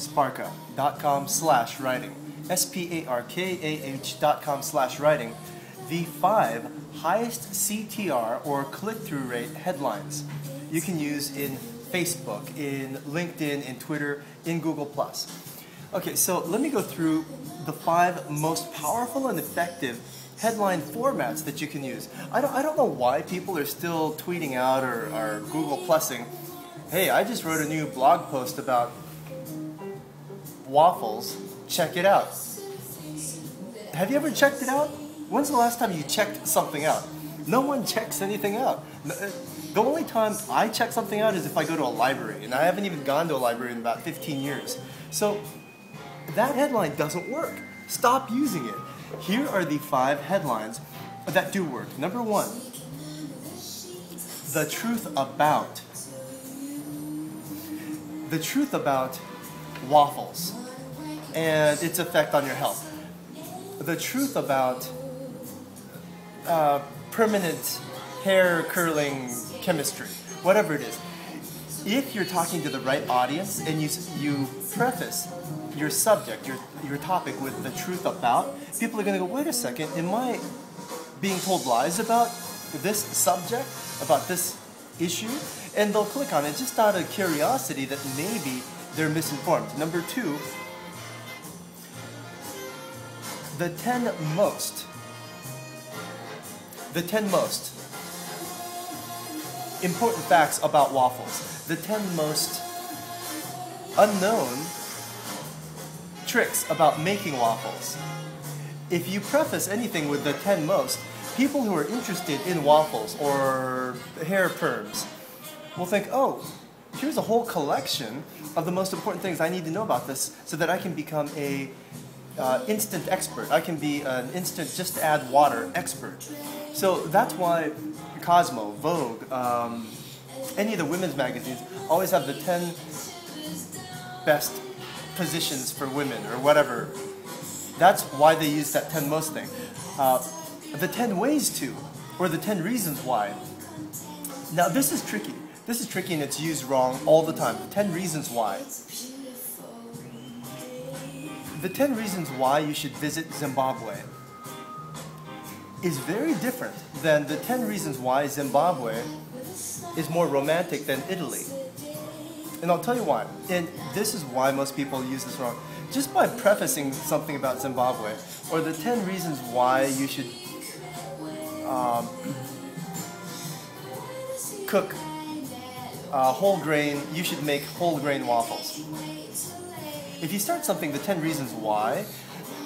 sparkah.com/writing, sparkah.com/writing, the 5 highest CTR or click-through rate headlines you can use in Facebook, in LinkedIn, in Twitter, in Google+. Okay, so let me go through the 5 most powerful and effective headline formats that you can use. I don't know why people are still tweeting out or Google Plusing, hey, I just wrote a new blog post about waffles, check it out. Have you ever checked it out? When's the last time you checked something out? No one checks anything out. The only time I check something out is if I go to a library, and I haven't even gone to a library in about 15 years. So that headline doesn't work. Stop using it. Here are the 5 headlines that do work. Number 1, the truth about waffles and its effect on your health. The truth about permanent hair curling chemistry, whatever it is. If you're talking to the right audience and you preface your subject, your topic with the truth about, people are going to go, wait a second, am I being told lies about this subject, about this issue? And they'll click on it just out of curiosity that maybe they're misinformed. Number 2, the 10 most important facts about waffles. The 10 most unknown tricks about making waffles. If you preface anything with the 10 most, people who are interested in waffles or hair perms will think, oh, here's a whole collection of the most important things I need to know about this so that I can become a instant expert. I can be an instant just add water expert. So that's why Cosmo, Vogue, any of the women's magazines always have the 10 best positions for women or whatever. That's why they use that 10 most thing. The 10 ways to, or the 10 reasons why. Now this is tricky. This is tricky and it's used wrong all the time. The 10 reasons why. The 10 reasons why you should visit Zimbabwe is very different than the 10 reasons why Zimbabwe is more romantic than Italy. And I'll tell you why. And this is why most people use this wrong. Just by prefacing something about Zimbabwe, or the 10 reasons why you should cook whole grain, you should make whole grain waffles. If you start something, the 10 reasons why,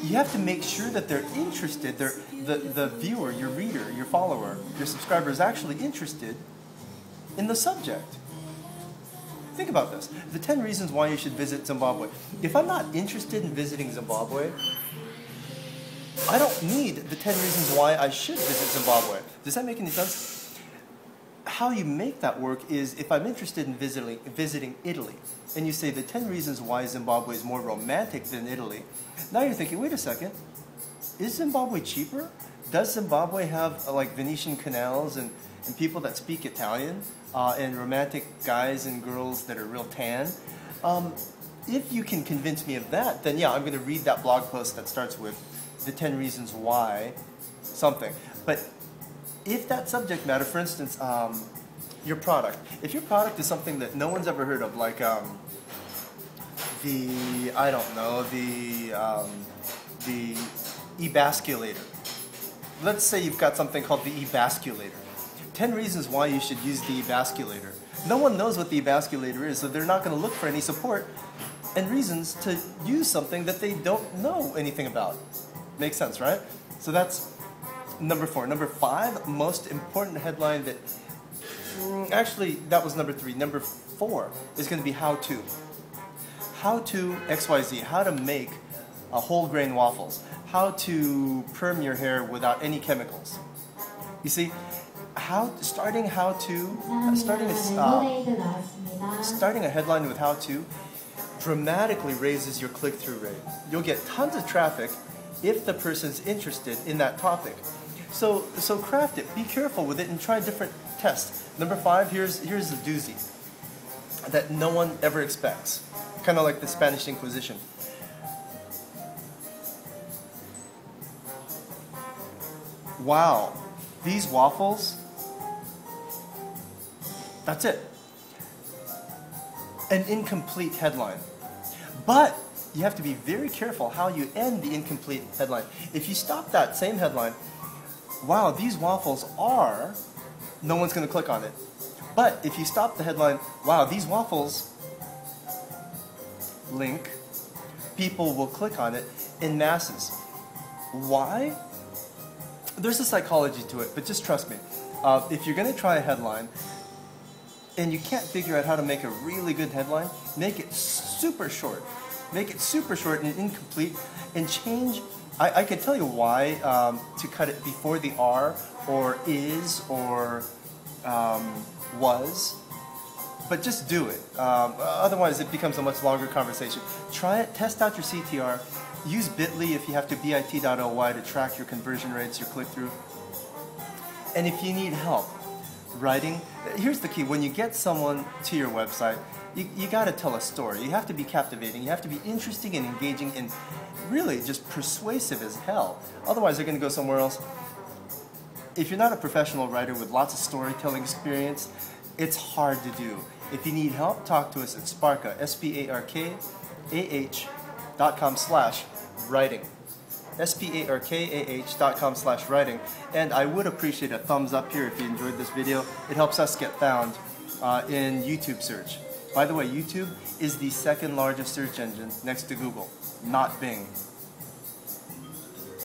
you have to make sure that they're interested, the viewer, your reader, your follower, your subscriber is actually interested in the subject. Think about this. The 10 reasons why you should visit Zimbabwe. If I'm not interested in visiting Zimbabwe, I don't need the 10 reasons why I should visit Zimbabwe. Does that make any sense? How you make that work is if I'm interested in visiting Italy, and you say the 10 reasons why Zimbabwe is more romantic than Italy, now you're thinking, wait a second, is Zimbabwe cheaper? Does Zimbabwe have like Venetian canals and people that speak Italian and romantic guys and girls that are real tan? If you can convince me of that, then yeah, I'm going to read that blog post that starts with the 10 reasons why something. But if that subject matter, for instance, your product, if your product is something that no one's ever heard of, like the e-basculator. Let's say you've got something called the e-basculator. 10 reasons why you should use the e-basculator. No one knows what the e-basculator is, so they're not going to look for any support and reasons to use something that they don't know anything about. Makes sense, right? So that's number 4. Number 5, most important headline that... Actually, that was number 3. Number 4 is going to be how to. How to XYZ. How to make whole grain waffles. How to perm your hair without any chemicals. You see, starting a headline with how to dramatically raises your click-through rate. You'll get tons of traffic if the person's interested in that topic. So craft it, be careful with it, and try different tests. Number 5, here's the doozy that no one ever expects. kind of like the Spanish Inquisition. Wow, these waffles, that's it. An incomplete headline. But you have to be very careful how you end the incomplete headline. If you stop that same headline, wow, these waffles are, no one's going to click on it. But if you stop the headline, wow, these waffles, link, people will click on it in masses. Why? There's a psychology to it, but just trust me. If you're going to try a headline and you can't figure out how to make a really good headline, make it super short. Make it super short and incomplete, and change. I can tell you why to cut it before the R or is or was, but just do it. Otherwise, it becomes a much longer conversation. Try it. Test out your CTR. Use bit.ly if you have to, bit.ly to track your conversion rates, your click-through. And if you need help writing, here's the key. When you get someone to your website, you got to tell a story. You have to be captivating. You have to be interesting and engaging and really just persuasive as hell. Otherwise, they're going to go somewhere else. If you're not a professional writer with lots of storytelling experience, it's hard to do. If you need help, talk to us at Sparkah, SPARKAH.com/writing. SPARKAH.com/writing. And I would appreciate a thumbs up here if you enjoyed this video. It helps us get found in YouTube search. By the way, YouTube is the second largest search engine next to Google, not Bing.